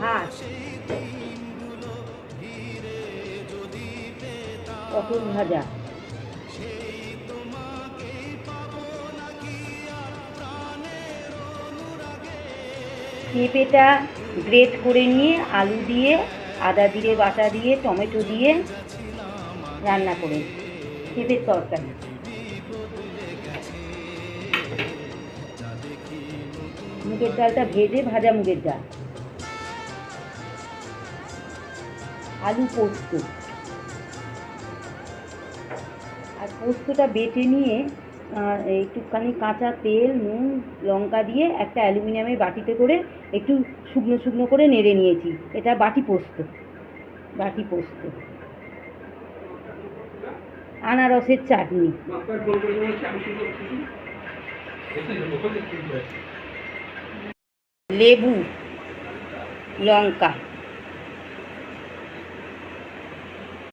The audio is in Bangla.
ভাত, পটল ভাজা, পেঁপেটা গ্রেট করে নিয়ে আলু দিয়ে আদা জিরে বাটা দিয়ে টমেটো দিয়ে রান্না করে পেঁপের তরকারি। মুগের ডালটা ভেজে ভাজা মুগের ডাল, আলু পোস্ত, আর পোস্তটা বেটে নিয়ে একটুখানি কাঁচা তেল নুন লঙ্কা দিয়ে একটা অ্যালুমিনিয়ামের বাটিতে করে একটু শুকনো শুকনো করে নেড়ে নিয়েছি। এটা বাটি পোস্ত। বাটি পোস্ত, আনারসের চাটনি, লেবু, লঙ্কা।